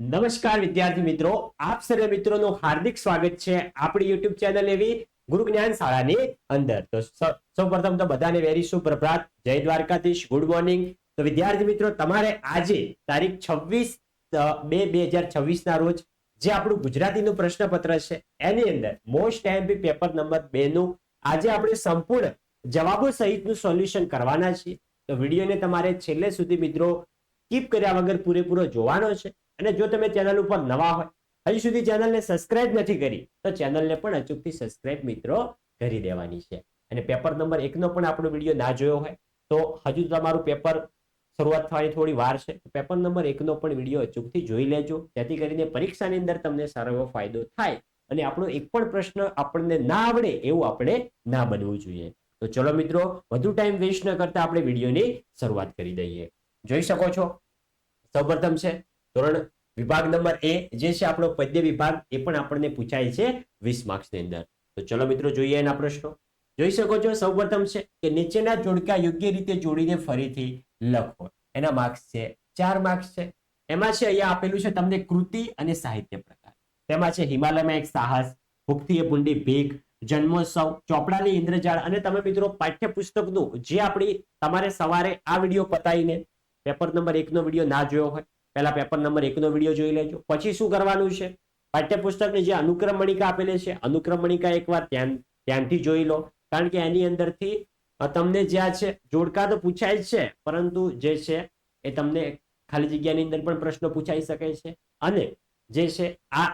નમસ્કાર વિદ્યાર્થી મિત્રો, આપ સર્વે મિત્રોનું હાર્દિક સ્વાગત છે આપણી યુટ્યુબ ચેનલ એવી ગુરુ જ્ઞાન શાળાની અંદર. તો સૌપ્રથમ તો બધાને વેરી સુપ્રભાત, જય દ્વારકાધીશ, ગુડ મોર્નિંગ. તો વિદ્યાર્થી મિત્રો, તમારે આજે તારીખ 26/2/2026 ના રોજ જે આપણું ગુજરાતીનું પ્રશ્નપત્ર છે એની અંદર મોસ્ટ આઈએમપી પેપર નંબર 2 નું આજે આપણે સંપૂર્ણ જવાબો સહિતનું સોલ્યુશન કરવાના છીએ. તો વિડીયોને તમારે છેલ્લે સુધી મિત્રો સ્કીપ કર્યા વગર પૂરેપૂરો જોવાનો છે. અને જો તમે ચેનલ ઉપર નવા હોય, હજી સુધી ચેનલને સબસ્ક્રાઇબ નથી કરી, તો ચેનલને પણ અચૂકથી સબસ્ક્રાઇબ મિત્રો કરી દેવાની છે. અને પેપર નંબર 1 નો પણ આપણો વિડીયો ના જોયો હોય તો હજુ તમારું પેપર શરૂઆત થવાની થોડી વાર છે. પેપર નંબર 1 નો પણ વિડીયો અચૂકથી જોઈ લેજો, જેથી કરીને પરીક્ષાની અંદર તમને સારો એવો ફાયદો થાય અને આપણો એક પણ પ્રશ્ન આપણને ના આવડે એવું આપણે ના બનવું જોઈએ. તો ચલો મિત્રો, વધુ ટાઈમ વેસ્ટ ન કરતા આપણે વિડીયોની શરૂઆત કરી દઈએ. જોઈ શકો છો, સૌપ્રથમ છે ધોરણ વિભાગ નંબર એ જે છે આપણો પદ્ય વિભાગ, એ પણ આપણને પૂછાય છે 20 માર્ક્સની અંદર. તો ચલો મિત્રો જોઈએ એના પ્રશ્નો. જોઈ શકો છો, સૌપ્રથમ છે કે નીચેના જોડકા યોગ્ય રીતે જોડીને ફરીથી લખો. એના માર્ક્સ છે 4 માર્ક્સ છે. એમાં છે અહીંયા આપેલું છે તમને કૃતિ અને સાહિત્ય પ્રકાર. તેમાં છે હિમાલયમાં એક સાહસ, ભૂખથી એ ભૂંડી ભીખ, જન્મોત્સવ, ચોપડાની ઇન્દ્રજાળ. અને તમે મિત્રો પાઠ્યપુસ્તકનું જે આપણી તમારે સવારે આ વિડીયો પતાવીને પેપર નંબર 1 નો વિડીયો ના જોયો હોય, પહેલા પેપર નંબર 1 નો વિડીયો જોઈ લેજો. પછી શું કરવાનું છે, પાઠ્યપુસ્તકની જે અનુક્રમ મણિકા આપેલી છે, અનુક્રમ મણિકા એકવાર ધ્યાનથી જોઈ લો, કારણ કે એની અંદરથી તમને જ્યાં છે જોડકા તો પૂછાય છે, પરંતુ જે છે એ તમને ખાલી જગ્યાની અંદર પણ પ્રશ્નો પૂછાઈ શકે છે. અને જે છે આ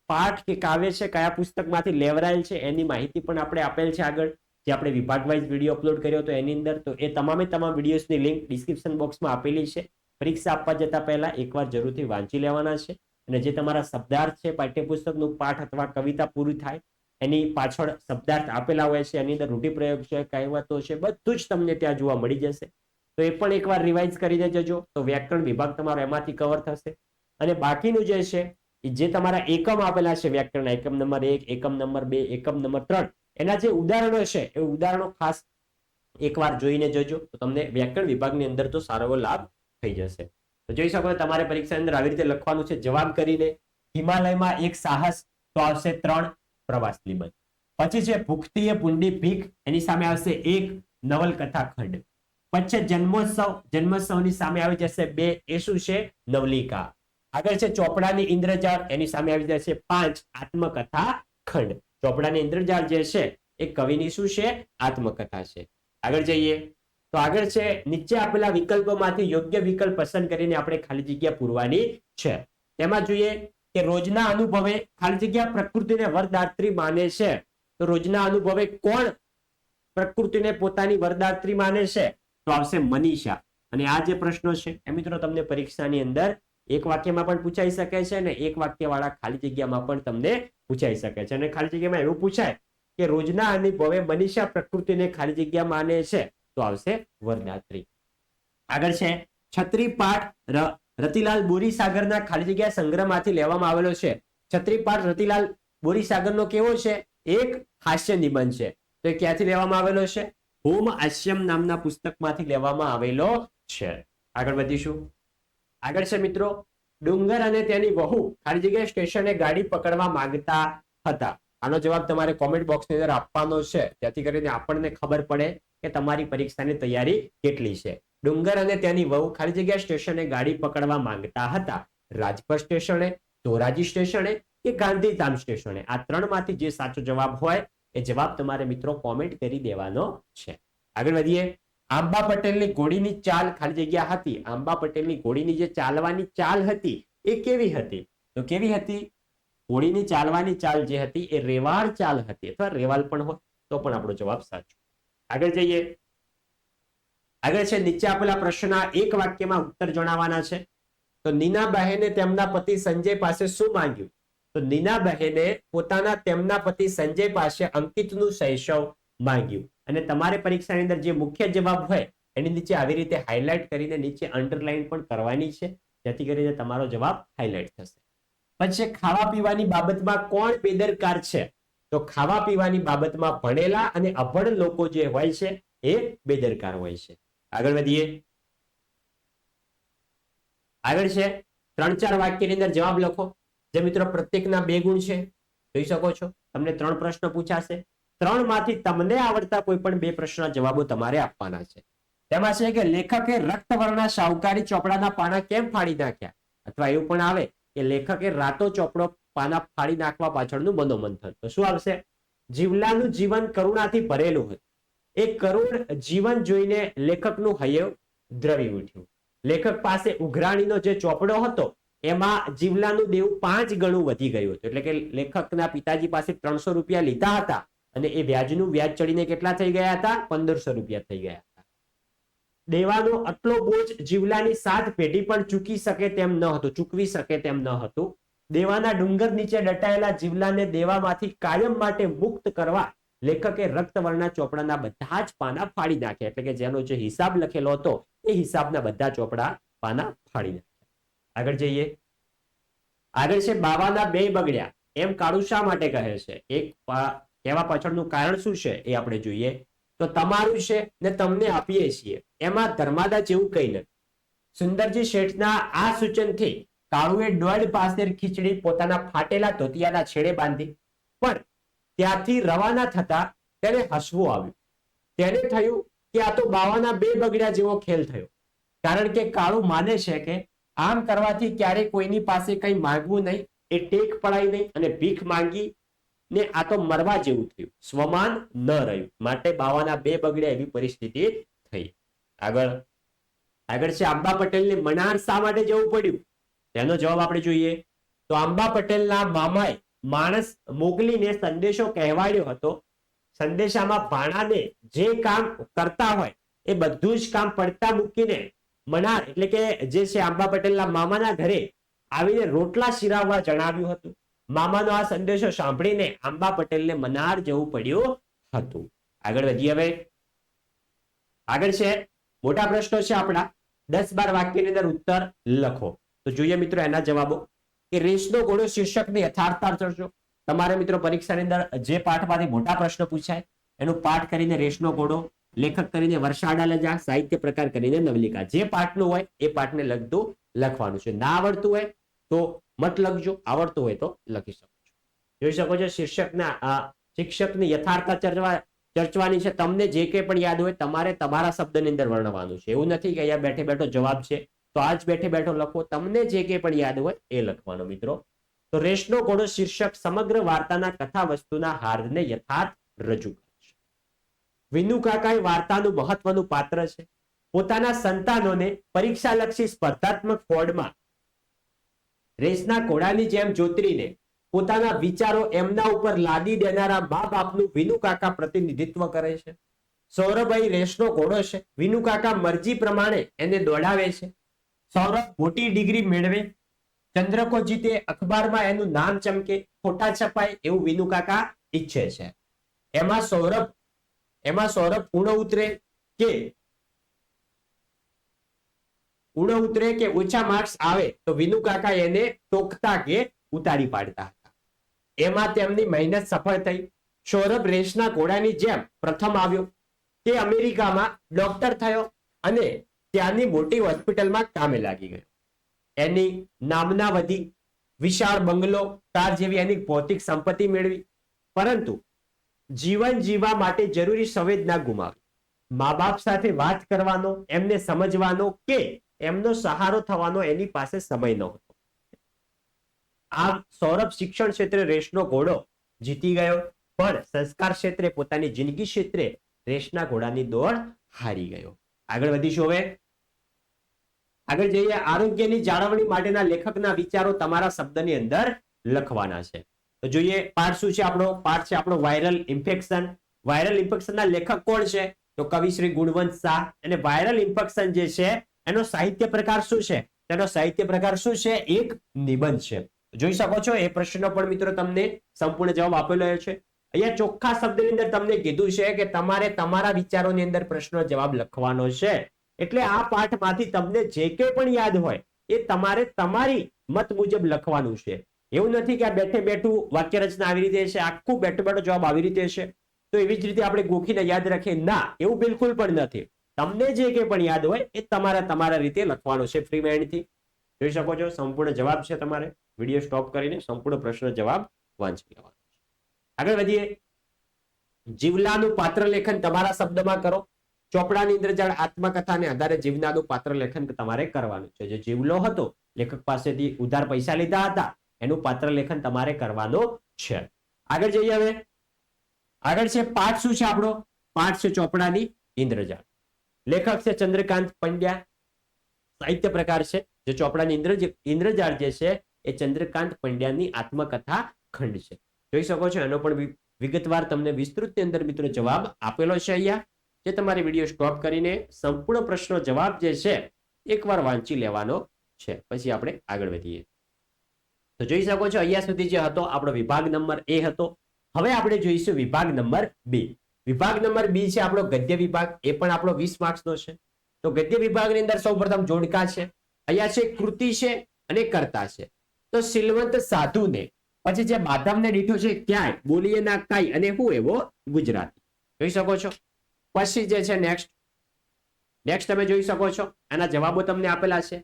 પાઠ કે કાવ્ય છે કયા પુસ્તકમાંથી લેવરાયેલ છે એની માહિતી પણ આપણે આપેલ છે આગળ, જે આપણે વિભાગ વાઇઝ વિડીયો અપલોડ કર્યો હતો એની અંદર. તો એ તમામ વિડીયોઝની લિંક ડિસ્ક્રિપ્શન બોક્સમાં આપેલી છે. પરીક્ષા આપવા જતા પહેલા એકવાર જરૂરથી વાંચી લેવાના છે. અને જે તમારા શબ્દાર્થ છે, પાઠ્યપુસ્તકનું પાઠ અથવા કવિતા પૂરી થાય એની પાછળ શબ્દાર્થ આપેલા હોય છે, એની અંદર રૂઢિપ્રયોગ છે, કહેવતો છે, બધું જ તમને ત્યાં જોવા મળી જશે. તો એ પણ એકવાર રિવાઇઝ કરીને જજો, તો વ્યાકરણ વિભાગ તમારો એમાંથી કવર થશે. અને બાકીનું જે છે જે તમારા એકમ આપેલા છે વ્યાકરણ, એકમ નંબર 1, એકમ નંબર 2, એકમ નંબર 3, એના જે ઉદાહરણો છે એ ઉદાહરણો ખાસ એકવાર જોઈને જજો, તો તમને વ્યાકરણ વિભાગની અંદર તો સારો એવો લાભ થઈ જશે. તો જોઈ શકો તમારે પરીક્ષા અંદર આવી રીતે લખવાનું છે જવાબ કરીને. હિમાલયમાં એક સાહસ, તો આવશે 3 પ્રવાસ નિબંધ. પછી છે ભૂખથી એ ભૂંડી ભીખ, એની સામે આવશે 1 નવલકથા ખંડ. પછી છે જન્મોત્સવ, જન્મોત્સવની સામે આવી જશે 2, એ શું છે નવલિકા. આગળ છે ચોપડાની ઇન્દ્રજાળ, એની સામે આવી જશે 5 આત્મકથા ખંડ. ચોપડાની ઇન્દ્રજાળ જે છે એ કવિની શું છે આત્મકથા છે. આગળ જઈએ તો આગળ છે નીચે આપેલા વિકલ્પોમાંથી યોગ્ય વિકલ્પ પસંદ કરીને આપણે ખાલી જગ્યા પૂરવાની છે. તેમાં જોઈએ કે રોજના અનુભવે ખાલી જગ્યા પ્રકૃતિને વરદાત્રી માને છે. તો રોજના અનુભવે કોણ પ્રકૃતિને પોતાની વરદાત્રી માને છે? તો આવશે મનીષા. અને આ જે પ્રશ્નો છે એ મિત્રો તમને પરીક્ષાની અંદર એક વાક્યમાં પણ પૂછાઈ શકે છે અને એક વાક્યવાળા ખાલી જગ્યામાં પણ તમને પૂછાઈ શકે છે. અને ખાલી જગ્યામાં એવું પૂછાય કે રોજના અનુભવે મનીષા પ્રકૃતિને ખાલી જગ્યા માને છે, તો આવશે વરદાત્રી. આગળ છે છત્રી પાઠ રતિલાલ બોરીસાગરના ખાલી જગ્યા સંગ્રહમાંથી લેવામાં આવેલો છે. છત્રી પાઠ રતિલાલ બોરીસાગરનો કેવો છે? એક હાસ્ય નિબંધ છે. તો એ ક્યાંથી લેવામાં આવેલો છે? હોમ હાસ્યમ નામના પુસ્તકમાંથી લેવામાં આવેલો છે. આગળ વધીશું. આગળ છે મિત્રો ડુંગર અને તેની વહુ ખાલી જગ્યા સ્ટેશને ગાડી પકડવા માંગતા હતા. આનો જવાબ તમારે કોમેન્ટ બોક્સની અંદર આપવાનો છે, જેથી કરીને આપણને ખબર પડે કે તમારી પરીક્ષાની તૈયારી કેટલી છે. ડુંગર અને તેની વહુ ખાલી જગ્યા સ્ટેશને ગાડી પકડવા માંગતા હતા. રાજપથ સ્ટેશને, ધોરાજી સ્ટેશને કે ગાંધીધામ સ્ટેશને? આ 3 માંથી જે સાચો જવાબ હોય એ જવાબ તમારે મિત્રો કોમેન્ટ કરી દેવાનો છે. આગળ વધીએ. આંબા પટેલની ઘોડીની ચાલ ખાલી જગ્યા હતી. આંબા પટેલની ઘોડીની જે ચાલવાની ચાલ હતી એ કેવી હતી? તો કેવી હતી? ઘોડીની ચાલવાની ચાલ જે હતી એ રેવાળ ચાલ હતી, અથવા રેવાલ પણ હોય તો પણ આપણો જવાબ સાચો. આગળ જઈએ. આગળ છે નીચે આપેલા પ્રશ્નના એક વાક્યમાં ઉત્તર જણાવવાના છે. તો નીનાબહેને તેમના પતિ સંજય પાસે શું માંગ્યું? તો નીનાબહેને તેમના પતિ સંજય પાસે અંકિતનું શૈશવ માંગ્યું. અને તમારે પરીક્ષાની અંદર જે મુખ્ય જવાબ હોય એની નીચે આવી રીતે હાઇલાઇટ કરીને નીચે અંડરલાઈન પણ કરવાની છે, જેથી કરીને તમારો જવાબ હાઇલાઇટ થશે. પછી ખાવા પીવાની બાબતમાં કોણ બેદરકાર છે? તો ખાવા પીવાની બાબતમાં ભણેલા અને અભણ લોકો જે હોય છે એ બેદરકાર હોય છે. આગળ વધીએ. આગળ છે 3-4 વાક્યની અંદર જવાબ લખો. જે મિત્રો પ્રત્યેકના 2 ગુણ છે, જોઈ શકો છો. તમને 3 પ્રશ્ન પૂછાશે. 3 માંથી તમને આવડતા કોઈ પણ 2 પ્રશ્નના જવાબો તમારે આપવાના છે. તેમાં છે કે લેખકે રક્તવર્ણના શાહુકારી ચોપડાના પાના કેમ ફાડી નાખ્યા, અથવા એવું પણ આવે કે લેખકે રાતો ચોપડો પાના ફાડી નાખવા પાછળનું મનોમંથન. તો શું આવશે? જીવલાનું જીવન કરુણાથી ભરેલું હતું. એ કરુણ જીવન જોઈને લેખકનું હૈયે દ્રવી ઉઠ્યું. લેખક પાસે ઉઘરાણીનો જે ચોપડો હતો એમાં જીવલાનું દેવું 5 ગણું વધી ગયું હતું. એટલે કે લેખકના પિતાજી પાસે 300 રૂપિયા લીધા હતા અને એ વ્યાજનું વ્યાજ ચડીને કેટલા થઈ ગયા હતા? 1500 રૂપિયા થઈ ગયા હતા. દેવાનો આટલો બોજ જીવલાની 7 પેઢી પણ ચૂકવી શકે તેમ ન હતું. દેવાના ડુંગર નીચે દટાયેલા જીવલાને દેવામાંથી કાયમ માટે મુક્ત કરવા લેખકે રક્તવર્ણના ચોપડાના બધા જ પાના ફાડી નાખ્યા. એટલે કે જેનો જે હિસાબ લખેલો હતો એ હિસાબના બધા ચોપડા પાના ફાડી નાખ્યા. આગળ જઈએ. આગળ છે બાવાના 2 બગડ્યા એમ કાળુ શા માટે કહે છે? એક કહેવા પાછળનું કારણ શું છે એ આપણે જોઈએ. તો તમારું છે ને તમને આપીએ છીએ, એમાં ધર્માદા જેવું કઈ નથી. સુંદરજી શેઠના આ સૂચનથી કાળુએ 1.5 પાસેર ખીચડી પોતાના ફાટેલા ધોતિયાના છેડે બાંધી. પણ ત્યાંથી રવાના થતા તેને હસવું આવ્યું. તેને થયું કે આ તો બાવાના 2 બગડ્યા જેવો ખેલ થયો. કારણ કે કાળુ માને છે કે આમ કરવાથી ક્યારેય કોઈની પાસે કંઈ માંગવું નહીં, એ ટેક પડાય નહીં અને ભીખ માંગી ને આ તો મરવા જેવું થયું. સ્વમાન ન રહ્યું. માટે બાવાના 2 બગડ્યા એવી પરિસ્થિતિ થઈ. આગળ છે આંબા પટેલને મનાર શા માટે જવું પડ્યું? તેનો જવાબ આપણે જોઈએ. તો આંબા પટેલના મામાએ માણસ મોકલીને સંદેશો કહેવાડ્યો હતો. સંદેશામાં ભાણાને જે કામ કરતા હોય એ બધું જ કામ પડતા મૂકીને મનાર એટલે કે જે છે આંબા પટેલના મામાના ઘરે આવીને રોટલા શીરાવવા જણાવ્યું હતું. મામાનો આ સંદેશો સાંભળીને આંબા પટેલને મનાર જવું પડ્યું હતું. આગળ વધીએ. હવે આગળ છે મોટા પ્રશ્નો છે આપણા. 10-12 વાક્યની અંદર ઉત્તર લખો. તો જોઈએ મિત્રો એના જવાબો. કે રેસનો ઘોડો શીર્ષકની યથાર્થતા ચર્ચો. તમારે મિત્રો પરીક્ષાની અંદર જે પાઠમાંથી મોટા પ્રશ્ન પૂછાય એનું પાઠ કરીને રેસનો ઘોડો, લેખક કરીને વર્ષાડા લજા, સાહિત્ય પ્રકાર કરીને નવલિકા. જે પાઠનું હોય એ પાઠને લગતું લખવાનું છે. ના આવડતું હોય તો મત લખજો, આવડતું હોય તો લખી શકો છો. જોઈ શકો છો શિક્ષકની યથાર્થતા ચર્ચવાની છે. તમને જે કંઈ પણ યાદ હોય તમારે તમારા શબ્દની અંદર વર્ણવાનું છે. એવું નથી કે અહીંયા બેઠે બેઠો જવાબ છે તો આજ બેઠે બેઠો લખો. તમને જે કંઈ પણ યાદ હોય એ લખવાનો મિત્રો. તો રેસનો ઘોડો શીર્ષક સમગ્ર વાર્તાના કથા વસ્તુના હાર્દને યથાર્થ રજૂ કરે છે. વિનુ કાકા વાર્તાનું મહત્વનું પાત્ર છે. પોતાના સંતાનોને પરીક્ષાલક્ષી સ્પર્ધાત્મક ફોડમાં રેસના ઘોડાની જેમ જોતરીને પોતાના વિચારો એમના ઉપર લાદી દેનારા મા બાપનું વિનુ કાકા પ્રતિનિધિત્વ કરે છે. સૌરભભાઈ રેસનો ઘોડો છે. વિનુ કાકા મરજી પ્રમાણે એને દોડાવે છે. સૌરભ મોટી ડિગ્રી મેળવે, ચંદ્રકો જીતે, અખબારમાં એનું નામ ચમકે, ફોટા છપાય એવું વિનુ કાકા ઈચ્છે છે. એમાં સૌરભ ઊણો ઉતરે કે ઓછા માર્ક્સ આવે તો વિનુ કાકા એને ટોકતા કે ઉતારી પાડતા હતા. એમાં તેમની મહેનત સફળ થઈ. સૌરભ રેસના ઘોડાની જેમ પ્રથમ આવ્યો. તે અમેરિકામાં ડોક્ટર થયો અને ત્યાંની મોટી હોસ્પિટલમાં કામે લાગી ગયો. એની નામના વધી, વિશાળ બંગલો, કાર જેવી એની ભૌતિક સંપત્તિ મેળવી. પરંતુ જીવન જીવવા માટે જરૂરી સંવેદના ગુમાવી. મા બાપ સાથે વાત કરવાનો, એમને સમજવાનો કે એમનો સહારો થવાનો એની પાસે સમય નહોતો. આમ સૌરભ શિક્ષણ ક્ષેત્રે રેસનો ઘોડો જીતી ગયો, પણ સંસ્કાર ક્ષેત્રે પોતાની જિંદગી ક્ષેત્રે રેસના ઘોડાની દોડ હારી ગયો. આગળ વધીશું. હવે આગળ જઈએ. આરોગ્યની જાળવણી માટેના લેખકના વિચારો તમારા શબ્દની અંદર લખવાના છે. તો જોઈએ પાઠ શું છે આપણો. પાઠ છે આપણો વાયરલ ઇન્ફેક્શન. વાયરલ ઇન્ફેક્શનના લેખક કોણ છે? તો કવિ શ્રી ગુણવંત શાહ. અને વાયરલ ઇન્ફેક્શન જે છે એનો સાહિત્ય પ્રકાર શું છે? તેનો સાહિત્ય પ્રકાર શું છે? એક નિબંધ છે. જોઈ શકો છો એ પ્રશ્નનો પણ મિત્રો તમને સંપૂર્ણ જવાબ આપેલો છે. અહીંયા ચોખ્ખા શબ્દની અંદર તમને કીધું છે કે તમારે તમારા વિચારોની અંદર પ્રશ્નનો જવાબ લખવાનો છે. એટલે આ પાઠમાંથી તમને જે કંઈ પણ યાદ હોય એ તમારે તમારી મત મુજબ લખવાનું છે. એવું નથી કે આ બેઠે બેઠું વાક્ય રચના આવી રીતે છે, આખું બેઠો બેઠો જવાબ આવી રીતે છે તો એવી જ રીતે આપણે ગોખીને યાદ રાખીએ. ના, એવું બિલકુલ પણ નથી. તમને જે કંઈ પણ યાદ હોય એ તમારા રીતે લખવાનું છે ફ્રી માઇન્ડથી. જોઈ શકો છો સંપૂર્ણ જવાબ છે. તમારે વિડીયો સ્ટોપ કરીને સંપૂર્ણ પ્રશ્ન જવાબ વાંચી લેવાનો છે. આગળ વધીએ. જીવલાનું પાત્ર લેખન તમારા શબ્દમાં કરો. ચોપડાની ઇન્દ્રજાળ આત્મકથાને આધારે જીવલાનું પાત્ર લેખન તમારે કરવાનું છે. જે જીવલો હતો, લેખક પાસેથી ઉધાર પૈસા લીધા હતા, એનું પાત્ર લેખન તમારે કરવાનું છે. આગળ જઈએ. હવે આગળ છે પાઠ. શું છે આપણો પાઠ? છે ચોપડાની ઇન્દ્રજાળ. લેખક છે ચંદ્રકાંત પંડ્યા. સાહિત્ય પ્રકાર છે જે ચોપડાની ઇન્દ્રજાળ જે છે એ ચંદ્રકાંત પંડ્યાની આત્મકથા ખંડ છે. જોઈ શકો છો એનો પણ વિગતવાર તમને વિસ્તૃતની અંદર મિત્રો જવાબ આપેલો છે અહીંયા, જે તમારે વિડીયો સ્ટોપ કરીને સંપૂર્ણ પ્રશ્નો જવાબ જે છે એકવાર વાંચી લેવાનો છે. પછી આપણે આગળ વધીએ. તો જોઈ શકો છો અહીંયા સુધી જે હતો આપણો વિભાગ નંબર એ હતો. હવે આપણે જોઈશું વિભાગ નંબર બી. વિભાગ નંબર બી છે આપણો ગદ્ય વિભાગ. એ પણ આપણો 20 માર્ક્સનો છે. તો ગદ્ય વિભાગની અંદર સૌપ્રથમ જોડકા છે. અહીંયા છે કૃતિ છે અને કર્તા છે. તો સિલવંત સાધુને, પછી જે માધવને દીઠો છે ક્યાંય, બોલીએ ના કાંઈ અને હું એવો ગુજરાતી. જોઈ શકો છો. પછી જે છે નેક્સ્ટ તમે જોઈ શકો છો આના જવાબો તમને આપેલા છે.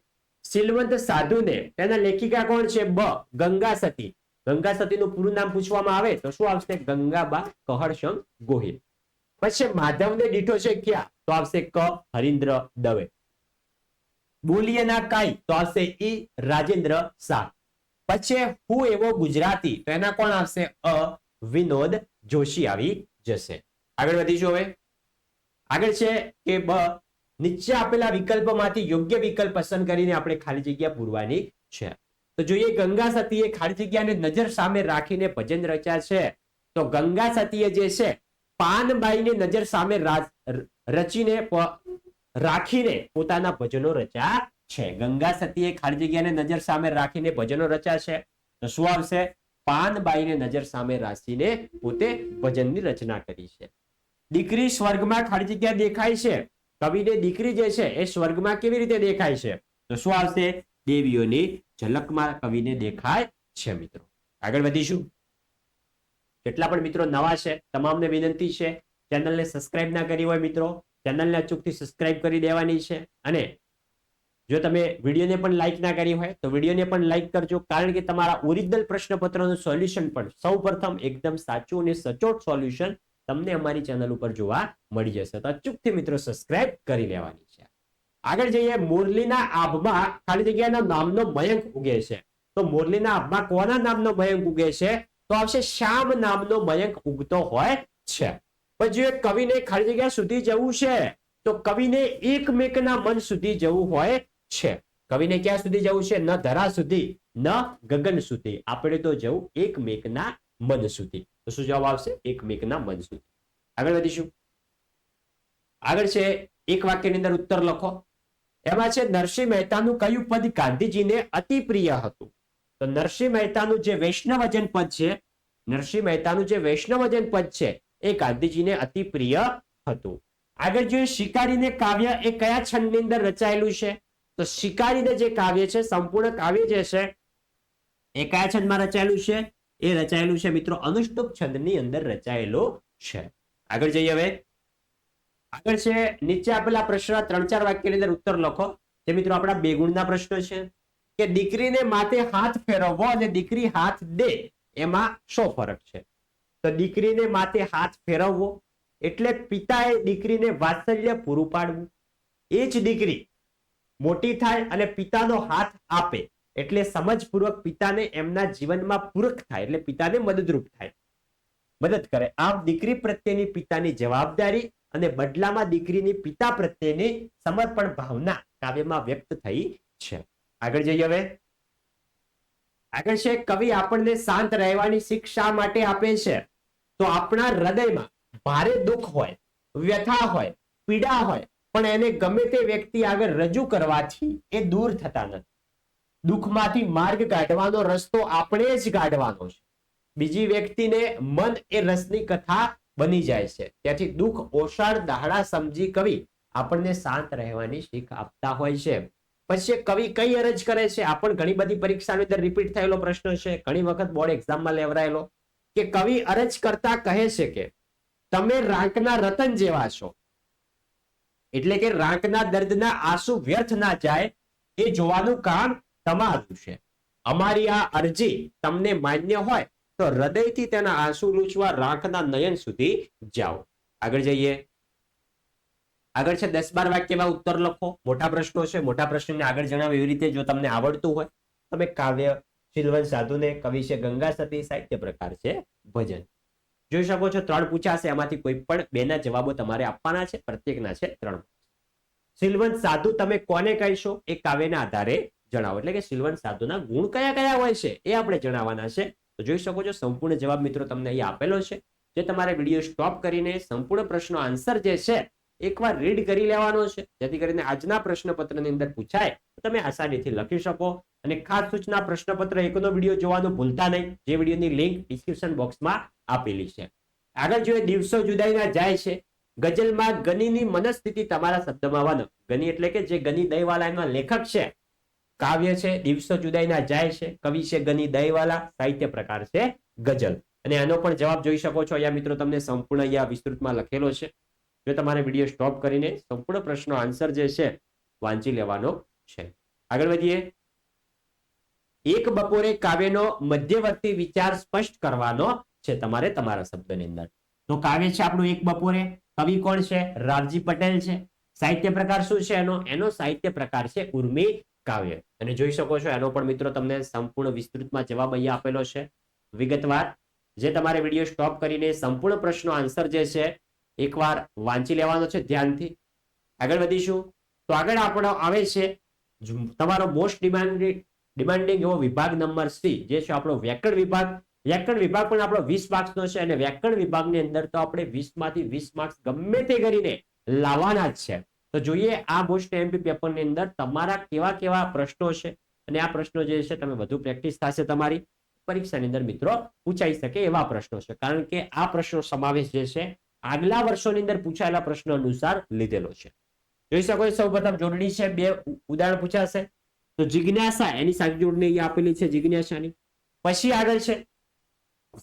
સિલવંત સાધુને તેના લેખિકા કોણ છે? બ ગંગા સતી. ગંગા સતીનું પૂરું નામ પૂછવામાં આવે તો શું આવશે? ગંગાબા કહળશંક ગોહિલ. પછી માધવને દીઠો છે ક્યાં? તો આવશે ક હરીન્દ્ર દવે. બોલીએ ના કાંઈ તો આવશે ઈ રાજેન્દ્ર શાહ. પછી હું એવો ગુજરાતી તો એના કોણ આવશે? અ વિનોદ જોશી આવી જશે. આગળ વધીશું. હવે આગળ છે કે બ નીચે આપેલા વિકલ્પોમાંથી યોગ્ય વિકલ્પ પસંદ કરીને આપણે ખાલી જગ્યા પૂરવાની છે. તો જોઈએ ગંગા સતીએ ખાલી જગ્યાને નજર સામે રાખીને ભજન રચ્યા છે. તો ગંગા સતીએ જે છે પાનબાઈને નજર સામે રચીને રાખીને પોતાના ભજનો રચ્યા છે. ગંગા સતીએ ખાલી જગ્યાને નજર સામે રાખીને ભજનો રચ્યા છે. તો શું આવશે? પાનબાઈને નજર સામે રાખીને પોતે ભજનની રચના કરી છે. દીકરી સ્વર્ગમાં ખાલી જગ્યા દેખાય છે. કવિને દીકરી જે છે એ સ્વર્ગમાં કેવી રીતે દેખાય છે? તો શું આવશે? દેવીઓની ઝલકમાં કવિને દેખાય છે. મિત્રો આગળ વધીશું. જેટલા પણ મિત્રો નવા છે તમામને વિનંતી છે, ચેનલને સબસ્ક્રાઇબ ના કરી હોય મિત્રો ચેનલને અચૂકથી સબસ્ક્રાઇબ કરી દેવાની છે. અને જો તમે વિડીયોને પણ લાઈક ના કરી હોય તો વિડીયોને પણ લાઈક કરજો, કારણ કે તમારા ઓરિજિનલ પ્રશ્નપત્રનું સોલ્યુશન પણ સૌપ્રથમ એકદમ સાચું અને સચોટ સોલ્યુશન તમને અમારી ચેનલ ઉપર જોવા મળી જશે. તો અચૂકથી મિત્રો સબસ્ક્રાઇબ કરી લેવાની છે. આગળ જઈએ. મોરલીના આભમાં ખાલી જગ્યાના નામનો મયંક ઉગે છે. તો મોરલીના આભમાં કોના નામનો મયંક ઉગે છે? તો આવશે શ્યામ નામનો મયંક ઉગતો હોય છે. પછી કવિને ખાલી જગ્યા સુધી જવું છે તો કવિને એકમેકના મન સુધી જવું હોય છે. કવિને ક્યાં સુધી જવું છે? ન ધરા સુધી ન ગગન સુધી. આપણે તો જવું એકમેકના મન સુધી. તો શું જવાબ આવશે? એકમેકના મન સુધી. આગળ વધીશું. આગળ છે એક વાક્યની અંદર ઉત્તર લખો. એમાં છે નરસિંહ મહેતાનું કયું પદ ગાંધીજીને અતિ પ્રિય હતું? તો નરસિંહ મહેતાનું જે વૈષ્ણવજન પદ છે, નરસિંહ મહેતાનું જે વૈષ્ણવજન પદ છે એ ગાંધીજીને અતિ પ્રિય હતું. આગળ જોઈએ શિકારીને કાવ્ય એ કયા છંદની અંદર રચાયેલું છે? તો શિકારીને જે કાવ્ય છે સંપૂર્ણ કાવ્ય જે છે એ કયા છંદમાં રચાયેલું છે? એ રચાયેલું છે મિત્રો અનુષ્ટુપ છંદની અંદર રચાયેલો છે. આગળ જઈએ. હવે આગળ છે નીચે આપેલા પ્રશ્ન 3-4 વાક્યની અંદર ઉત્તર લખો. જે મિત્રો આપણા 2 ગુણના પ્રશ્નો છે કે દીકરીને માથે હાથ ફેરવવો અને દીકરી હાથ દે એમાં શું ફરક છે? તો દીકરીને માથે હાથ ફેરવવો એટલે પિતાએ દીકરીને વાત્સલ્ય પૂરું પાડવું. એ જ દીકરી મોટી થાય અને પિતાનો હાથ આપે એટલે સમજપૂર્વક પિતાને એમના જીવનમાં પૂરક થાય, એટલે પિતાને મદદરૂપ થાય, મદદ કરે. આમ દીકરી પ્રત્યેની પિતાની જવાબદારી અને બદલામાં દીકરીની પિતા પ્રત્યેની સમર્પણ ભાવના કાવ્યમાં વ્યક્ત થઈ છે. આગળ જઈએ. હવે આગળ છે કવિ આપણને શાંત રહેવાની શીખ શા માટે આપે છે? તો આપણા હૃદયમાં ભારે દુઃખ હોય, વ્યથા હોય, પીડા હોય, પણ એને ગમે તે વ્યક્તિ આગળ રજૂ કરવાથી એ દૂર થતા નથી. દુઃખમાંથી માર્ગ કાઢવાનો રસ્તો આપણે જ કાઢવાનો છે. બીજી વ્યક્તિને મન એ રસની કથા બની જાય છે. ત્યાંથી દુઃખ ઓસાડ દાહડા સમજી કવિ આપણને શાંત રહેવાની શીખ આપતા હોય છે. પછી કવિ કઈ અરજ કરે છે? આ પણ ઘણી બધી પરીક્ષાની અંદર રિપીટ થયેલો પ્રશ્ન છે, ઘણી વખત બોર્ડ એક્ઝામમાં લેવરાયેલો, કે કવિ અરજ કરતા કહે છે કે તમે રાંકના રતન જેવા છો, એટલે કે રાંકના દર્દના આંસુ વ્યર્થ ના જાય એ જોવાનું કામ તમારું છે. અમારી આ અરજી તમને માન્ય હોય તો હૃદયથી તેના આંસુ લૂછવા રાખના નયન સુધી જાઓ. આગળ જઈએ. આગળ છે 10-12 વાક્યમાં ઉત્તર લખો. મોટા પ્રશ્નો છે. મોટા પ્રશ્નને આગળ જણાવે એવી રીતે જો તમને આવડતું હોય તમે કાવ્ય, શીલવંત સાધુને, કવિ છે ગંગા સતી, સાહિત્ય પ્રકાર છે ભજન. જોઈ શકો છો 3 પૂછાશે. એમાંથી કોઈ પણ 2 ના જવાબો તમારે આપવાના છે. પ્રત્યેકના છે 3. શીલવંત સાધુ તમે કોને કહીશો એ કાવ્યના આધારે જણાવો. એટલે કે શીલવંત સાધુના ગુણ કયા કયા હોય છે એ આપણે જણાવવાના છે. તો જોઈ શકો છો સંપૂર્ણ જવાબ મિત્રો તમને અહીં આપેલો છે. જે તમારે વિડીયો સ્ટોપ કરીને સંપૂર્ણ પ્રશ્નો આન્સર જે છે એકવાર રીડ કરી લેવાનો છે, જેથી કરીને આજના પ્રશ્નપત્રની અંદર પૂછાય તમે આસાનીથી લખી શકો. અને ખાસ સૂચના પ્રશ્નપત્ર 1નો વિડીયો જોવાનું ભૂલતા નહીં, જે વિડીયોની લિંક ડિસ્ક્રિપ્શન બોક્સમાં આપેલી છે. આગળ જોઈએ દિવસો જુદાઈના જાય છે. ગઝલમાં ગનીની મનસ્થિતિ તમારા શબ્દમાં વર્ણવો. ગની એટલે કે જે ગની દહીવાલા એના લેખક છે. કાવ્ય છે દિવસો જુદાઈના જાય છે, કવિ છે ગની દહીવાલા, સાહિત્ય પ્રકાર છે ગઝલ. અને આનો પણ જવાબ જોઈ શકો છો અહીંયા મિત્રો તમને સંપૂર્ણ અહીંયા વિસ્તૃતમાં લખેલો છે. જો તમારે વિડીયો સ્ટોપ કરીને સંપૂર્ણ પ્રશ્નો આન્સર જે છે વાંચી લેવાનો છે. આગળ વધીએ. એક બપોરે કાવ્યનો મધ્યવર્તી વિચાર સ્પષ્ટ કરવાનો છે તમારે તમારા શબ્દની અંદર. તો કાવ્ય છે આપણું એક બપોરે. કવિ કોણ છે? રાવજી પટેલ છે. સાહિત્ય પ્રકાર શું છે એનો સાહિત્ય પ્રકાર છે ઉર્મી કાવ્ય. અને જોઈ શકો છો એનો પણ મિત્રો તમને સંપૂર્ણ વિસ્તૃતમાં જવાબ અહીંયા આપેલો છે વિગતવાર. જે તમારે વિડીયો સ્ટોપ કરીને સંપૂર્ણ પ્રશ્નો આન્સર જે છે એકવાર વાંચી લેવાનો છે ધ્યાનથી. આગળ વધીશું. તો આગળ આપણો આવે છે તમારો મોસ્ટ ડિમાન્ડિંગ એવો વિભાગ નંબર સી, જે છે આપણો વ્યાકરણ વિભાગ. વ્યાકરણ વિભાગ પણ આપણો 20 માર્ક્સનો છે. અને વ્યાકરણ વિભાગની અંદર તો આપણે 20 માંથી 20 માર્ક્સ ગમે તે કરીને લાવવાના જ છે. તો જોઈએ આ મોસ્ટ એમપી પેપરની અંદર તમારા કેવા કેવા પ્રશ્નો છે. અને આ પ્રશ્નો જે છે તમે વધુ પ્રેક્ટિસ થશે તમારી પરીક્ષાની અંદર મિત્રો પૂછાઈ શકે એવા પ્રશ્નો છે. કારણ કે આ પ્રશ્નો સમાવેશ જે છે આગલા વર્ષોની અંદર પૂછાયેલા પ્રશ્નો અનુસાર લીધેલો છે. જોઈ શકો છો સૌપ્રથમ જોડણી છે. 2 ઉદાહરણ પૂછાશે. તો જિજ્ઞાસા એની સાથે જોડણી અહીંયા આપેલી છે જિજ્ઞાસાની. પછી આગળ છે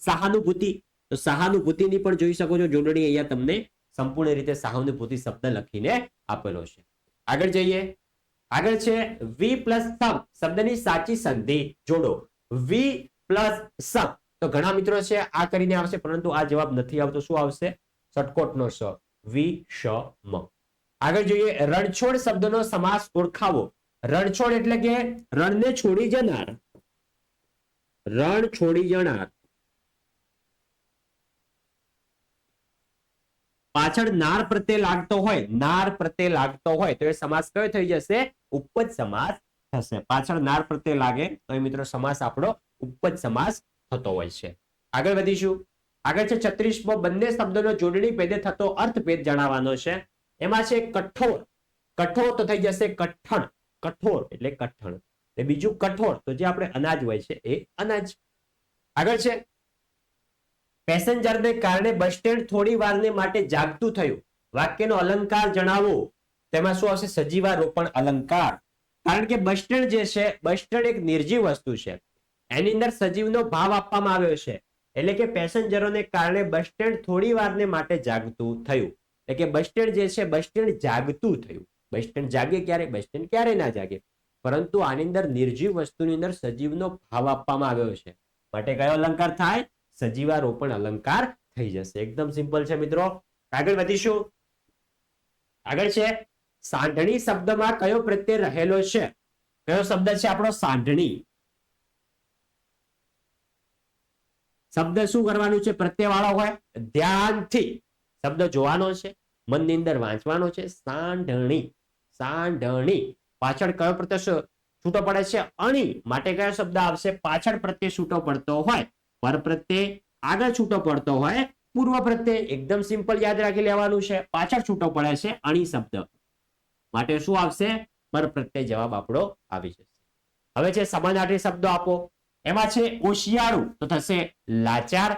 સહાનુભૂતિ. તો સહાનુભૂતિની પણ જોઈ શકો છો જોડણી અહીંયા તમને સંપૂર્ણ રીતે સહાનુભૂતિ શબ્દ લખીને આપેલો છે. આગળ જઈએ. આગળ છે વી પ્લસ સમ શબ્દની સાચી સંધિ જોડો. વી પ્લસ સમ. તો ઘણા મિત્રો છે આ કરીને આવશે, પરંતુ આ જવાબ નથી આવતો. શું આવશે? ષટકોટનો સ, વી શ મ. આગળ જોઈએ રણછોડ શબ્દનો સમાસ ઓળખાવો. રણછોડ એટલે કે રણને છોડી જનાર. રણ છોડી જનાર. પાછળ નાર પ્રત્યે લાગતો હોય, નાર પ્રત્યે લાગતો હોય તો એ સમાસ કયો થઈ જશે? ઉપપદ સમાસ થશે. પાછળ નાર પ્રત્યે લાગે તો એ મિત્રો સમાસ આપણો ઉપપદ સમાસ થતો હોય છે. આગળ વધીશું. આગળ છે 36મો બંને શબ્દોનો જોડણી ભેદે થતો અર્થભેદ જણાવવાનો છે. એમાં છે કઠોર. કઠોર તો થઈ જશે કઠણ. કઠોર એટલે કઠણ. ને બીજું કઠોર તો જે આપણે અનાજ હોય છે એ અનાજ. આગળ છે પેસેન્જરને કારણે બસ સ્ટેન્ડ થોડી વારને માટે જાગતું થયું. વાક્યનો અલંકાર જણાવો. તેમાં શું આવશે? સજીવારોપણ અલંકાર. કારણ કે બસ સ્ટેન્ડ જે છે, બસ સ્ટેન્ડ એક નિર્જીવ વસ્તુ છે. એની અંદર સજીવનો ભાવ આપવામાં આવ્યો છે. એટલે કે પેસેન્જરોને કારણે બસ સ્ટેન્ડ થોડી વારને માટે જાગતું થયું. એટલે કે બસ સ્ટેન્ડ જે છે બસ સ્ટેન્ડ જાગતું થયું. બસ સ્ટેન્ડ જાગે ક્યારે? બસ સ્ટેન્ડ ક્યારે ના જાગે. પરંતુ આની અંદર નિર્જીવ વસ્તુની અંદર સજીવનો ભાવ આપવામાં આવ્યો છે. માટે કયો અલંકાર થાય? સજીવારોપણ અલંકાર થઈ જશે. એકદમ સિમ્પલ છે મિત્રો. આગળ વધીશું. આગળ છે સાંઢણી શબ્દમાં કયો પ્રત્યય રહેલો છે? કયો શબ્દ છે આપણો? સાંઢણી. શબ્દ શું કરવાનું છે? પ્રત્યય વાળો હોય. ધ્યાનથી શબ્દ જોવાનો છે, મનની અંદર વાંચવાનો છે. સાંઢણી. સાંઢણી. પાછળ કયો પ્રત્યય છૂટો પડે છે? અણી. માટે કયો શબ્દ આવશે? પાછળ પ્રત્યય છૂટો પડતો હોય પર પ્રત્યય, આગળ છૂટો પડતો હોય પૂર્વ પ્રત્યય. એકદમ સિમ્પલ યાદ રાખી લેવાનું છે. પાછળ છૂટો પડે છે અણી શબ્દ, માટે શું આવશે? પર પ્રત્યય જવાબ આપણો આવી જશે. હવે છે સમાનાર્થી શબ્દો આપો. એમાં છે ઓશિયાળું તો થશે લાચાર.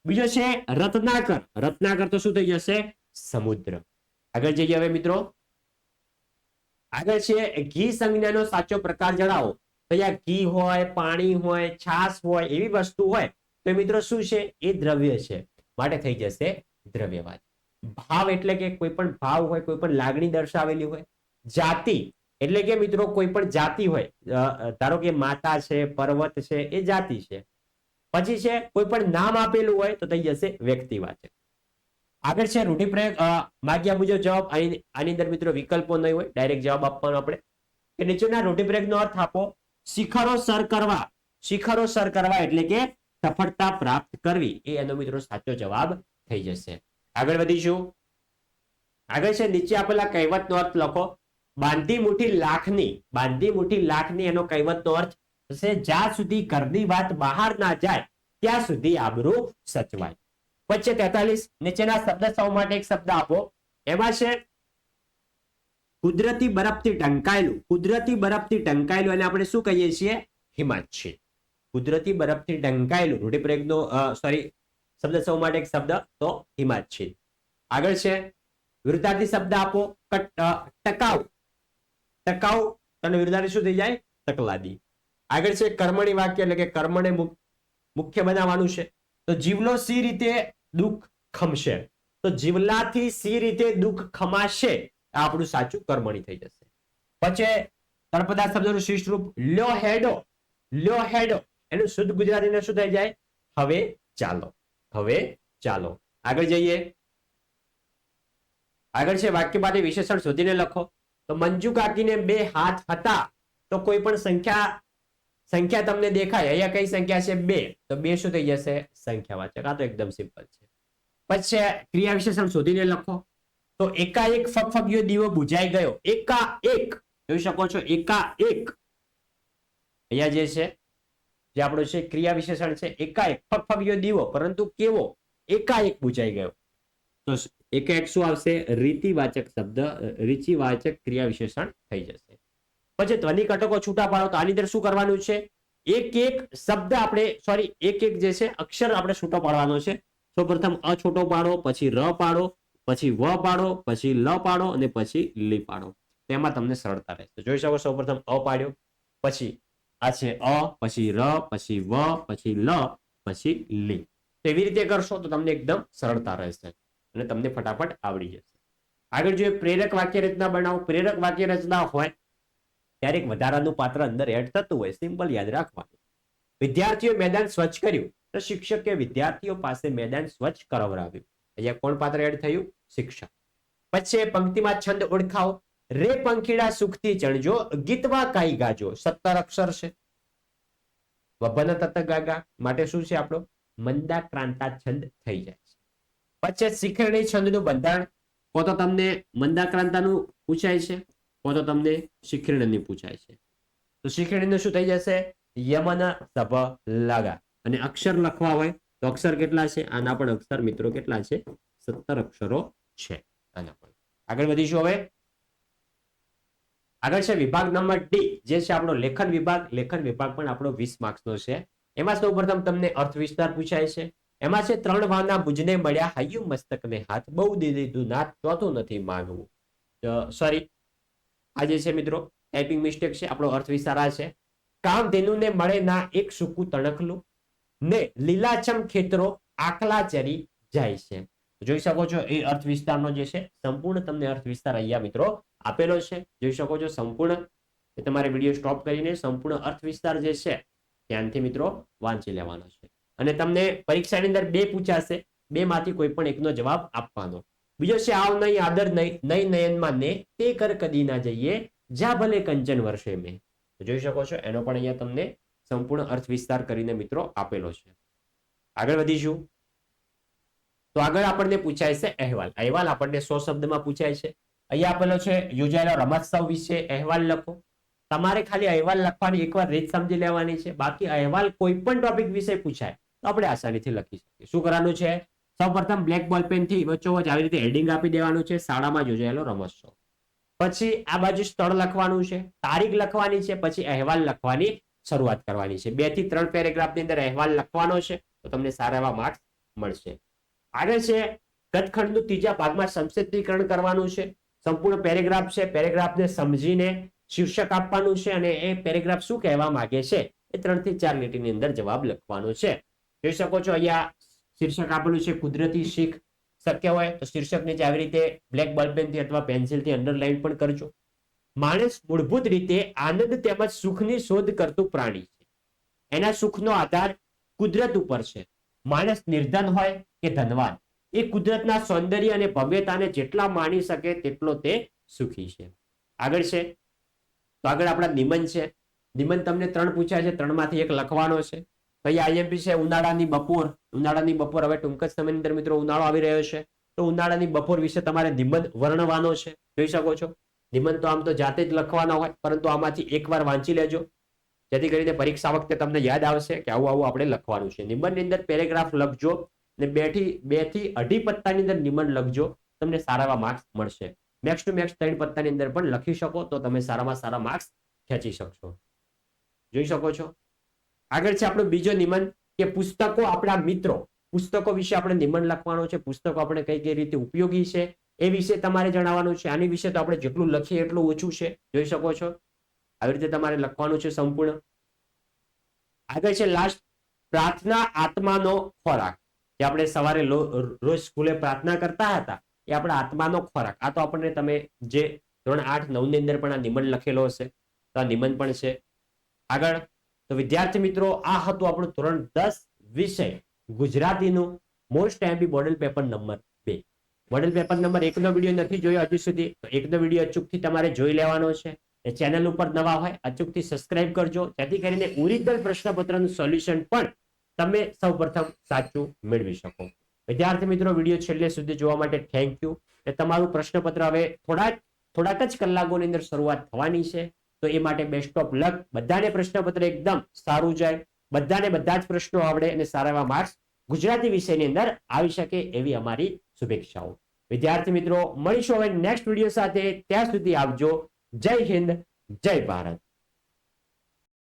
બીજો છે રત્નાકર. રત્નાકર તો શું થઈ જશે? સમુદ્ર. આગળ જઈએ હવે મિત્રો. આગળ છે ઘી સંજ્ઞાનો સાચો પ્રકાર જણાવો. તો અહીંયા ઘી હોય, પાણી હોય, છાશ હોય, એવી વસ્તુ હોય તો મિત્રો શું છે? એ દ્રવ્ય છે. માટે થઈ જશે દ્રવ્યવાદ. ભાવ એટલે કે કોઈ પણ ભાવ હોય, કોઈ પણ લાગણી દર્શાવેલી હોય. જાતિ એટલે કે મિત્રો કોઈ પણ જાતિ હોય, ધારો કે માતા છે, પર્વત છે, એ જાતિ છે. પછી છે કોઈ પણ નામ આપેલું હોય તો થઈ જશે વ્યક્તિવાચક. આગળ છે રૂઢિપ્રયોગ, માગ્યા મુજબ જવાબ. આની અંદર મિત્રો વિકલ્પો નહીં હોય, ડાયરેક્ટ જવાબ આપવાનો આપણે. કે નીચેના રૂઢિપ્રયોગનો અર્થ આપો. શિખરો સર કરવા. શિખરો સર કરવા એટલે કે સફળતા પ્રાપ્ત કરવી, એ એનો મિત્રો સાચો જવાબ થઈ જશે. આગળ વધીશું. આગળ છે નીચે આપેલા કહેવતનો અર્થ લખો. બાંધી મુઠ્ઠી લાખની. બાંધી મુઠ્ઠી લાખની એનો કહેવતનો અર્થ છે જ્યાં સુધી ઘરની વાત બહાર ના જાય ત્યાં સુધી આબરૂ સચવાય. વચ્ચે 43 નીચેના શબ્દ સૌ માટે એક શબ્દ આપો. એમાં છે કુદરતી બરફથી ઢંકાયેલું. કુદરતી બરફથી ઢંકાયેલું અને આપણે શું કહીએ છીએ? હિમાચ્છિદ. કુદરતી બરફથી ઢંકાયેલું રૂઢિપ્રયોગનો શબ્દ સૌ માટે એક શબ્દ તો હિમાચ્છિદ. આગળ છે વિરુદ્ધાર્થી શબ્દ આપો. ટકાઉ. ટકાઉ અને વિરુદ્ધાર્થી શું થઈ જાય? તકલાદી. આગળ છે કર્મણી વાક્ય એટલે કે કર્મને મુખ્ય બનાવવાનું છે. તો જીવલો સી રીતે દુઃખ ખમશે. તો જીવલાથી સી રીતે દુઃખ ખમાશે, આ આપણું સાચું કર્મણી થઈ જશે. પછી તળપદા શબ્દનું શિષ્ટ રૂપ લ્યો હેડો. લ્યો હેડો એનું શુદ્ધ ગુજરાતીને શું થઈ જાય? હવે ચાલો. હવે ચાલો. આગળ જઈએ. આગળ છે વાક્ય માટે વિશેષણ શોધીને લખો. તો મંજુ કાકીને 2 હાથ હતા. તો કોઈ પણ સંખ્યા તમને દેખાય, અહીંયા કઈ સંખ્યા છે? 2. તો 2 શું થઈ જશે? સંખ્યાવાચક. આ તો એકદમ સિમ્પલ છે. પછી ક્રિયા વિશેષણ શોધીને લખો. તો એકાએક ફગફગિયો દીવો બુઝાઈ ગયો. એકાએક જોઈ શકો છો, એકાએક અહીંયા જે છે જે આપણો છે ક્રિયા વિશેષણ છે એકાએક ફગફગિયો દીવો, પરંતુ કેવો? એકાએક બુઝાઈ ગયો. તો એકાએક શું આવશે? રીતિવાચક શબ્દ, રીતિવાચક ક્રિયા વિશેષણ થઈ જશે. પછી ધ્વનિ ઘટકો છૂટા પાડો. તો આની અંદર શું કરવાનું છે? એક એક શબ્દ આપણે એક એક જે છે અક્ષર આપણે છૂટો પાડવાનો છે. સૌપ્રથમ અ છૂટો પાડો, પછી ર પાડો, પછી વ પાડો, પછી લ પાડો અને પછી લી પાડો. તેમાં તમને સરળતા રહેશે. જોઈ શકો સૌપ્રથમ અ પાડ્યો, પછી આ છે અ, પછી ર, પછી વ, પછી લ, પછી લી. તો એવી રીતે કરશો તો તમને એકદમ સરળતા રહેશે અને તમને ફટાફટ આવડી જશે. આગળ જોઈએ પ્રેરક વાક્ય રચના બનાવો. પ્રેરક વાક્ય રચના હોય ત્યારે એક વધારાનું પાત્ર અંદર એડ થતું હોય, સિમ્પલ યાદ રાખવાનું. વિદ્યાર્થીઓ મેદાન સ્વચ્છ કર્યું. તો શિક્ષકે વિદ્યાર્થીઓ પાસે મેદાન સ્વચ્છ કરાવરાવ્યું. અહીંયા કોણ પાત્ર એડ થયું? શિક્ષક. પછી પંક્તિમાં છંદ ઓળખાવો. રે પંખીડા સુખથી ચણજો, ગીતવા કાઈ ગાજો. 17 અક્ષર છે. વભન તત ગાગા માટે શું છે આપણો? મંદાક્રાંતા છંદ થઈ જાય છે. પછી શિખરણી છંદનું બંધારણ. કો તો તમને મંદાક્રાંતાનું પૂછાય છે, કો તો તમને શિખરણીનું પૂછાય છે. તો શિખરણીનું શું થઈ જશે? યમન સભ લગા. અને અક્ષર લખવા હોય તો અક્ષર કેટલા છે? આના પણ અક્ષર મિત્રો કેટલા છે? 17 અક્ષરો છે. આના પણ આગળ વધીશું. હવે આગળ છે વિભાગ નંબર ડી, જે છે આપણો લેખન વિભાગ. લેખન વિભાગ પણ આપણો 20 માર્ક્સનો છે. એમાં સૌપ્રથમ તમને અર્થ વિસ્તાર પૂછાય છે. એમાં છે 3 વાના ભુજને મળ્યા હૈયું મસ્તકને હાથ, બહુ દીધું નાથ, ચોથું નથી માંગવું. આ જે છે મિત્રો ટાઈપિંગ મિસ્ટેક છે. આપણો અર્થ વિસ્તાર આ છે. કામ ધેનુને મળે ના એક સૂકું તણખલું, ને લીલાછમ ખેતરો આખલા ચરી જાય છે. જોઈ શકો છો એ અર્થ વિસ્તારનો જે છે સંપૂર્ણ તમને અર્થ વિસ્તાર અહીંયા મિત્રો આપેલો છે. જોઈ શકો છો સંપૂર્ણ. તમારે વિડીયો સ્ટોપ કરીને સંપૂર્ણ અર્થ વિસ્તાર જે છે ધ્યાનથી મિત્રો વાંચી લેવાનો છે. અને તમને પરીક્ષાની અંદર 2 પૂછાશે, 2 માંથી કોઈ પણ એકનો જવાબ આપવાનો. બીજો છે આવ નહીં આદર નહીં, નહીં નયનમાં ને તે કર કદી ના જઈએ, જા ભલે કંચન વર્ષે મેં. જોઈ શકો છો એનો પણ અહીંયા તમને સંપૂર્ણ અર્થ વિસ્તાર કરીને મિત્રો આપેલો છે. આગળ વધીશું. તો આગળ આપણને પૂછાય છે અહેવાલ. અહેવાલ આપણને 100 શબ્દમાં પૂછાય છે. અહીંયા આપેલો છે યોજાયેલા રમોત્સવ વિશે અહેવાલ લખો. તમારે ખાલી અહેવાલ લખવાની એકવાર રીત સમજી લેવાની છે. બાકી અહેવાલ કોઈ પણ ટોપિક વિશે પૂછાય તો આપણે આસાનીથી લખી શકીએ. શું કરવાનું છે? સૌપ્રથમ બ્લેક બોલ પેનથી વચ્ચોવચ આવી રીતે હેડિંગ આપી દેવાનું છે, શાળામાં યોજાયેલો રમોત્સવ. પછી આ બાજુ સ્થળ લખવાનું છે, તારીખ લખવાની છે, પછી અહેવાલ લખવાની શરૂઆત કરવાની છે. 2 થી 3 પેરેગ્રાફની અંદર અહેવાલ લખવાનો છે તો તમને સારા એવા માર્ક્સ મળશે. આગળ છે ગતખંડનું 3જા ભાગમાં સંક્ષિપ્તીકરણ કરવાનું છે. સંપૂર્ણ પેરેગ્રાફ છે, પેરેગ્રાફને સમજીને શીર્ષક આપવાનું છે અને એ પેરેગ્રાફ શું કહેવા માંગે છે એ 3 થી 4 લીટીની અંદર જવાબ લખવાનો છે. જોઈ શકો છો અહીંયા શીર્ષક આપેલું છે કુદરતી શીખ. શક્ય હોય તો શીર્ષક નીચે આવી રીતે બ્લેક બોલ પેનથી અથવા પેન્સિલથી અંડરલાઈન પણ કરજો. માણસ મૂળભૂત રીતે આનંદ તેમજ સુખની શોધ કરતું પ્રાણી છે. એના સુખનો આધાર કુદરત ઉપર છે. માણસ નિર્ધન હોય કે ધનવાન, એ કુદરતના સૌંદર્ય અને ભવ્યતાને જેટલા માણી શકે તેટલો તે સુખી છે. આગળ છે તો આગળ આપણા નિબંધ છે. નિબંધ તમને 3 પૂછ્યા છે, 3 માંથી એક લખવાનો છે. તો અહીંયા આઈએમપી છે ઉનાળાની બપોર. ઉનાળાની બપોર હવે ટૂંક જ સમયની અંદર મિત્રો ઉનાળો આવી રહ્યો છે, તો ઉનાળાની બપોર વિશે તમારે નિબંધ વર્ણવાનો છે. જોઈ શકો છો નિબંધ તો આમ તો જાતે જ લખવાનો હોય, પરંતુ આમાંથી એકવાર વાંચી લેજો, જેથી કરીને પરીક્ષા વખતે તમને યાદ આવશે કે આવું આવું આપણે લખવાનું છે. નિબંધની અંદર પેરેગ્રાફ લખજો અને 2 થી 2.5 પત્તાની અંદર નિબંધ લખજો, તમને સારા એવા માર્ક્સ મળશે. મેક્સ ટુ મેક્સ 3 પત્તાની અંદર પણ લખી શકો તો તમે સારામાં સારા માર્ક્સ ખેંચી શકશો. જોઈ શકો છો આગળ છે આપણો બીજો નિબંધ કે પુસ્તકો આપણા મિત્રો. પુસ્તકો વિશે આપણે નિબંધ લખવાનો છે. પુસ્તકો આપણે કઈ રીતે ઉપયોગી છે એ વિશે તમારે જણાવવાનું છે. આની વિશે તો આપણે જેટલું લખીએ એટલું ઓછું છે. જોઈ શકો છો આવી રીતે તમારે લખવાનું છે સંપૂર્ણ. આગળ છે લાસ્ટ, પ્રાર્થના આત્માનો ખોરાક. જે આપણે સવારે રોજ સ્કૂલે પ્રાર્થના કરતા હતા એ આપણા આત્માનો ખોરાક. આ તો આપણને તમે જે ધોરણ 8, 9 ની અંદર પણ આ નિબંધ લખેલો હશે, તો આ નિબંધ પણ છે. આગળ તો વિદ્યાર્થી મિત્રો આ હતું આપણું ધોરણ 10 વિષય ગુજરાતીનું most IMP model paper number 2. Model paper number 1 નો વિડીયો નથી જોયો હજુ સુધી, તો 1 નો વિડીયો અચૂકથી તમારે જોઈ લેવાનો છે. એ ચેનલ ઉપર નવા હોય અચૂકથી સબસ્ક્રાઇબ કરજો, જેથી કરીને ઓરિજિનલ પ્રશ્નપત્રનું સોલ્યુશન પણ તમે સૌપ્રથમ સાચું મેળવી શકો. વિદ્યાર્થી મિત્રો વિડીયો છેલ્લે સુધી જોવા માટે થેન્ક યુ. તમારું પ્રશ્નપત્ર હવે થોડાક જ કલાકોની અંદર શરૂઆત થવાની છે, તો એ માટે બેસ્ટ ઓફ લક. બધાને પ્રશ્નપત્ર એકદમ સારું જાય, બધાને બધા જ પ્રશ્નો આવડે અને સારા એવા માર્ક્સ ગુજરાતી વિષયની અંદર આવી શકે એવી અમારી શુભેચ્છાઓ. વિદ્યાર્થી મિત્રો મળીશું હવે નેક્સ્ટ વિડીયો સાથે. ત્યાં સુધી આવજો. જય હિન્દ, જય ભારત.